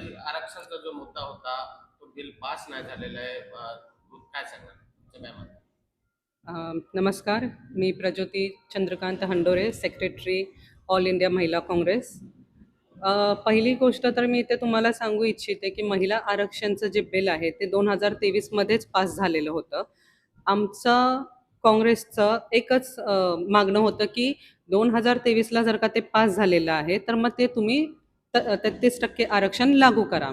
आरक्षणचा जो मुद्दा होता तो बिल पास नाही झालेला आहे. काय सांगणार तुमचं काय म्हणणं? नमस्कार. मी Prajyoti Chandrakant Handore, secretary all India Mahila Congress. पहिली गोष्ट तर मी इथे तुम्हाला सांगू इच्छिते की महिला आरक्षणचं जे बिल आहे ते 2023 मध्येच पास झालेलं होतं. आमचं काँग्रेसचं एकच मागणं होतं की 2023ला जर का ते पास झालेलं आहे तर मग ते तुम्ही 33% आरक्षण लागू करा.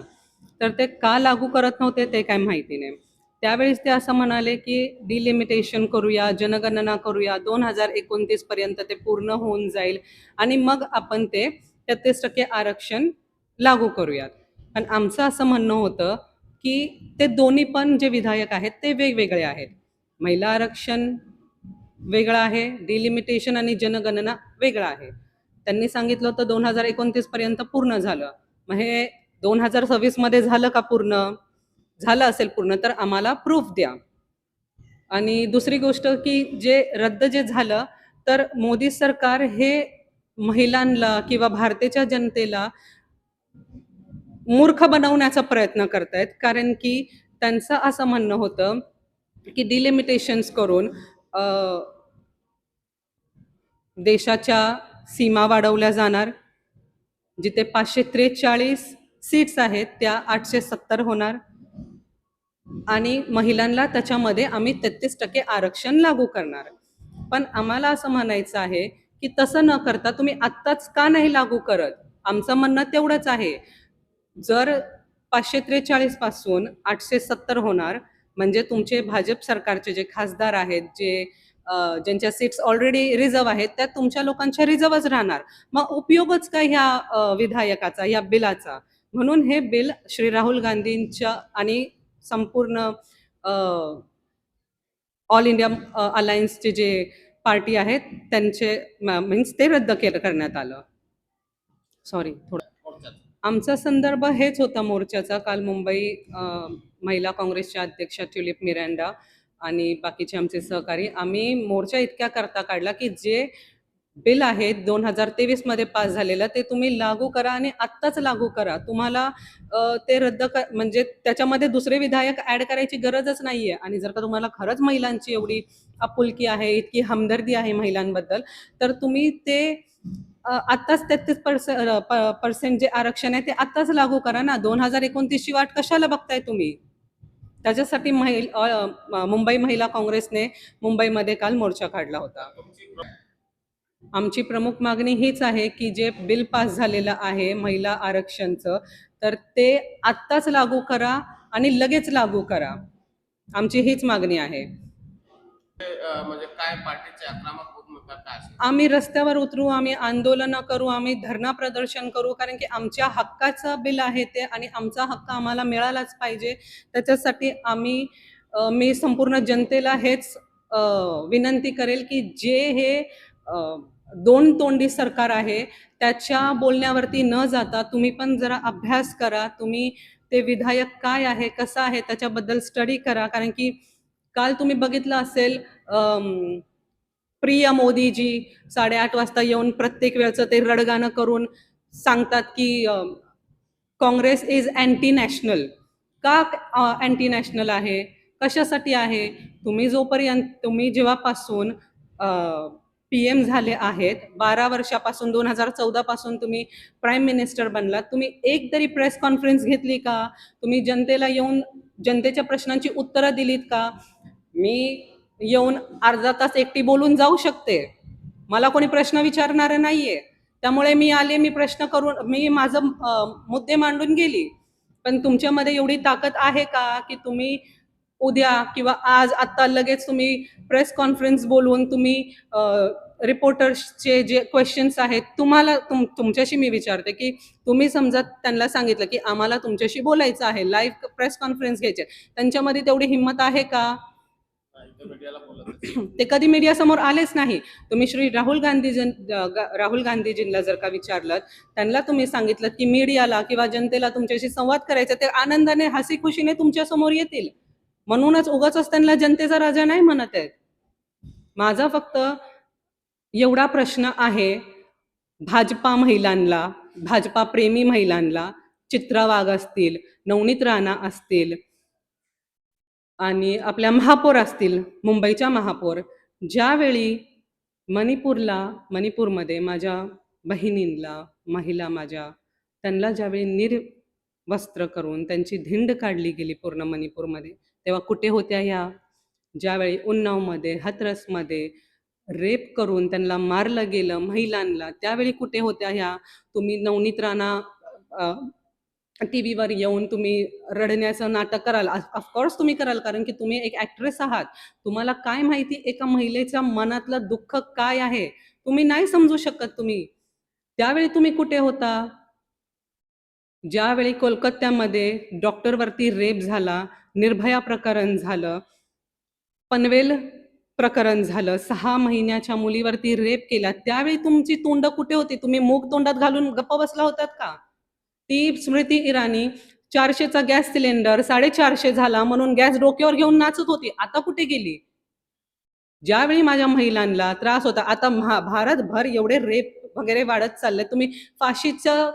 तर ते का लागू करत नव्हते ते काय माहिती नाही. त्यावेळेस ते असं म्हणाले की डिलिमिटेशन करूया, जनगणना करूया, 2029 पर्यंत ते पूर्ण होऊन जाईल आणि मग आपण ते 33% आरक्षण लागू करूयात. पण आमचं असं म्हणणं होतं की ते दोन्ही पण जे विधायक आहेत ते वेगवेगळे आहेत. महिला आरक्षण वेगळं आहे, डिलिमिटेशन आणि जनगणना वेगळं आहे. त्यांनी सांगितलं होतं 2029 पर्यंत पूर्ण झालं. मग हे 2026 मध्ये झालं का पूर्ण? झालं असेल पूर्ण तर आम्हाला प्रूफ द्या. आणि दुसरी गोष्ट की जे झालं तर मोदी सरकार हे महिलांना किंवा भारताच्या जनतेला मूर्ख बनवण्याचा प्रयत्न करतायत. कारण की त्यांचं असं म्हणणं होतं की डिलिमिटेशन्स करून देशाच्या सीमा वाढवल्या जाणार. जिथे 543 सीट्स आहेत त्या 870 होणार आणि महिलांना त्याच्यामध्ये आम्ही 33% आरक्षण लागू करणार. पण आम्हाला असं म्हणायचं आहे की तसं न करता तुम्ही आत्ताच का नाही लागू करत? आमचं म्हणणं तेवढंच आहे. जर 543 पासून 870 होणार म्हणजे तुमचे भाजप सरकारचे जे खासदार आहेत, ज्यांच्या सीट्स ऑलरेडी रिझर्व्ह आहेत त्या तुमच्या लोकांच्या रिझर्व्हच राहणार. मग उपयोगच काय ह्या विधायकाचा, या बिलाचा? म्हणून हे बिल श्री राहुल गांधींच्या आणि संपूर्ण ऑल इंडिया अलायन्सचे जे पार्टी आहेत त्यांचे मीन्स ते रद्द करण्यात आलं. सॉरी थोडं. आमचा संदर्भ हेच होता मोर्चाचा. काल मुंबई महिला काँग्रेसच्या अध्यक्षा ट्युलिप मिरांडा आणि बाकीचे आमचे सहकारी आम्ही मोर्चा इतक्या करता काढला की जे बिल आहे 2023 मध्ये पास झालेलं ते तुम्ही लागू करा आणि आत्ताच लागू करा. तुम्हाला ते म्हणजे त्याच्यामध्ये दुसरे विधायक ऍड करायची गरजच नाहीये. आणि जर का तुम्हाला खरंच महिलांची एवढी आपुलकी आहे, इतकी हमदर्दी आहे महिलांबद्दल, तर तुम्ही ते आत्ताच 33% जे आरक्षण आहे ते आत्ताच लागू करा ना. 2029 ची वाट कशाला बघताय तुम्ही? त्याच्यासाठी मुंबई महिला काँग्रेसने मुंबईमध्ये काल मोर्चा काढला होता. आमची प्रमुख मागणी हीच आहे की जे बिल पास झालेलं आहे महिला आरक्षणचं तर ते आत्ताच लागू करा आणि लगेच लागू करा. आमची हीच मागणी आहे. म्हणजे काय पार्टीचे आक्रमक भूमिका काय असेल? आम्ही रस्त्यावर उतरू, आम्ही आंदोलनं करू, आम्ही धरणा प्रदर्शन करू, कारण की आमच्या हक्काचं बिल आहे ते आणि आमचा हक्क आम्हाला मिळालाच पाहिजे. त्याच्यासाठी मी संपूर्ण जनतेला हेच विनंती करेल की जे हे दोन तोंडी सरकार आहे त्याच्या बोलण्यावरती न जाता तुम्ही पण जरा अभ्यास करा. तुम्ही ते विधायक काय आहे, कसं आहे त्याच्याबद्दल स्टडी करा. कारण की काल तुम्ही बघितलं असेल प्रिय मोदीजी 8:30 वाजता येऊन प्रत्येक वेळचं ते रडगाणं करून सांगतात की काँग्रेस इज अँटी नॅशनल. का अँटी नॅशनल आहे? कशासाठी आहे? तुम्ही जेव्हापासून PM झाले आहेत, 12 वर्षापासून 2014 पासून तुम्ही प्राईम मिनिस्टर बनलात, तुम्ही एक तरी प्रेस कॉन्फरन्स घेतली का? तुम्ही जनतेला येऊन जनतेच्या प्रश्नांची उत्तरं दिलीत का? मी येऊन अर्धा तास एकटी बोलून जाऊ शकते, मला कोणी प्रश्न विचारणारं नाहीये. त्यामुळे मी आले, मी प्रश्न करून मी माझं मुद्दे मांडून गेली. पण तुमच्यामध्ये एवढी ताकद आहे का की तुम्ही उद्या किंवा आज आत्ता लगेच तुम्ही प्रेस कॉन्फरन्स बोलवून तुम्ही रिपोर्टर्सचे जे क्वेश्चन्स आहेत तुमच्याशी मी विचारते की तुम्ही समजा त्यांना सांगितलं की आम्हाला तुमच्याशी बोलायचं आहे, लाईव्ह प्रेस कॉन्फरन्स घ्यायचे, त्यांच्यामध्ये तेवढी हिंमत आहे का? ते कधी मीडियासमोर आलेच नाही. तुम्ही श्री राहुल गांधीजींना जर का विचारलं, त्यांना तुम्ही सांगितलं की मीडियाला किंवा जनतेला तुमच्याशी संवाद करायचा, ते आनंदाने हसी खुशीने तुमच्या समोर येतील. म्हणूनच उगाच त्यांना जनतेचा राजा नाही म्हणत आहेत. माझा फक्त एवढा प्रश्न आहे भाजपा महिलांना, भाजपा प्रेमी महिलांना चित्रा वाघ असतील, नवनीत राणा असतील आणि आपल्या महापौर असतील, मुंबईच्या महापौर, ज्यावेळी मणिपूरमध्ये माझ्या बहिणींना, महिला माझ्या, त्यांना ज्यावेळी निर्वस्त्र करून त्यांची धिंड काढली गेली पूर्ण मणिपूरमध्ये, तेव्हा कुठे होत्या ह्या? ज्यावेळी उन्नावमध्ये, हाथरसमध्ये रेप करून त्यांना मारलं गेलं महिलांना, त्यावेळी कुठे होत्या ह्या? तुम्ही नवनीत राणा टीव्हीवर येऊन तुम्ही रडण्याचं नाटक कराल. ऑफकोर्स तुम्ही कराल, कारण की तुम्ही एक ऍक्ट्रेस आहात. तुम्हाला काय माहिती एका महिलेच्या मनातलं दुःख काय आहे? तुम्ही नाही समजू शकत तुम्ही. त्यावेळी तुम्ही कुठे होता? ज्यावेळी कोलकात्यामध्ये डॉक्टरवरती रेप झाला, निर्भया प्रकरण झालं, पनवेल प्रकरण झालं, 6 महिन्याच्या मुलीवरती रेप केला, त्यावेळी तुमची तोंड कुठे होती? तुम्ही मूग तोंडात घालून गप्प बसला होतात का? ती स्मृती इराणी 400चा गॅस सिलेंडर 450 झाला म्हणून गॅस डोक्यावर घेऊन नाचत होती. आता कुठे गेली? ज्यावेळी माझ्या महिलांना त्रास होता, आता भारतभर एवढे रेप वगैरे वाढत चालले, तुम्ही फाशीचं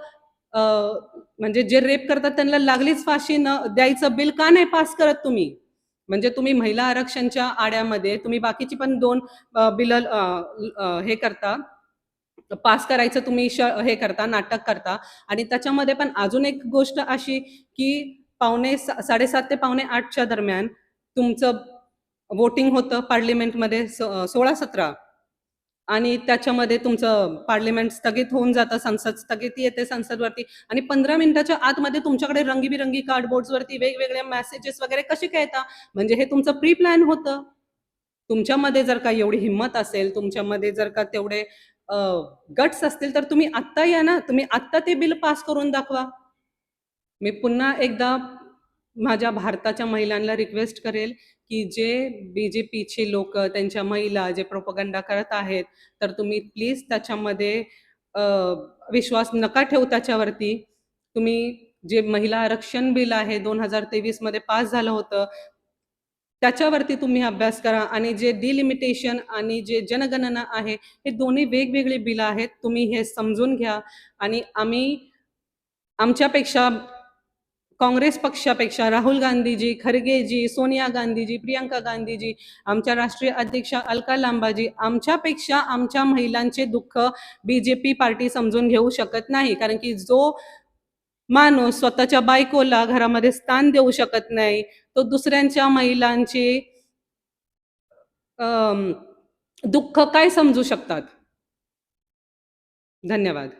म्हणजे जे रेप करतात त्यांना लागलीच फाशी द्यायचं बिल का नाही पास करत तुम्ही? म्हणजे तुम्ही महिला आरक्षणच्या आड्यामध्ये तुम्ही बाकीची पण 2 बिल हे करता, पास करायचं तुम्ही हे करता, नाटक करता. आणि त्याच्यामध्ये पण अजून एक गोष्ट अशी की 7:30 ते 7:45च्या दरम्यान तुमचं वोटिंग होतं पार्लिमेंटमध्ये 16-17 आणि त्याच्यामध्ये तुमचं पार्लिमेंट स्थगित होऊन जातं, संसद स्थगिती येते संसदवरती आणि 15 मिनिटाच्या आतमध्ये तुमच्याकडे रंगीबिरंगी कार्डबोर्ड्सवरती वेगवेगळे मेसेजेस वगैरे कसे काय येतात? म्हणजे हे तुमचं प्री प्लॅन होतं. तुमच्यामध्ये जर का एवढी हिंमत असेल, तुमच्यामध्ये जर का तेवढे गट्स असतील, तर तुम्ही आत्ता या ना, तुम्ही आत्ता ते बिल पास करून दाखवा. मी पुन्हा एकदा माझ्या भारताच्या महिलांना रिक्वेस्ट करेल की जे BJPचे लोक त्यांच्या महिला जे प्रोपगंडा करत आहेत, तर तुम्ही प्लीज त्याच्यामध्ये विश्वास नका ठेवू त्याच्यावरती. तुम्ही जे महिला आरक्षण बिल आहे 2023 मध्ये पास झालं होतं, त्याच्यावरती तुम्ही अभ्यास करा आणि जे डिलिमिटेशन आणि जे जनगणना आहे, हे दोन्ही वेगवेगळे बिल आहेत. तुम्ही हे समजून घ्या आणि आमच्यापेक्षा काँग्रेस पक्षापेक्षा राहुल गांधीजी, खरगेजी, सोनिया गांधीजी, प्रियंका गांधीजी, आमच्या राष्ट्रीय अध्यक्षा अलका लांबाजी, आमच्यापेक्षा आमच्या महिलांचे दुःख BJP पार्टी समजून घेऊ शकत नाही. कारण की जो माणूस स्वतःच्या बायकोला घरामध्ये स्थान देऊ शकत नाही, तो दुसऱ्यांच्या महिलांचे दुःख काय समजू शकतात? धन्यवाद.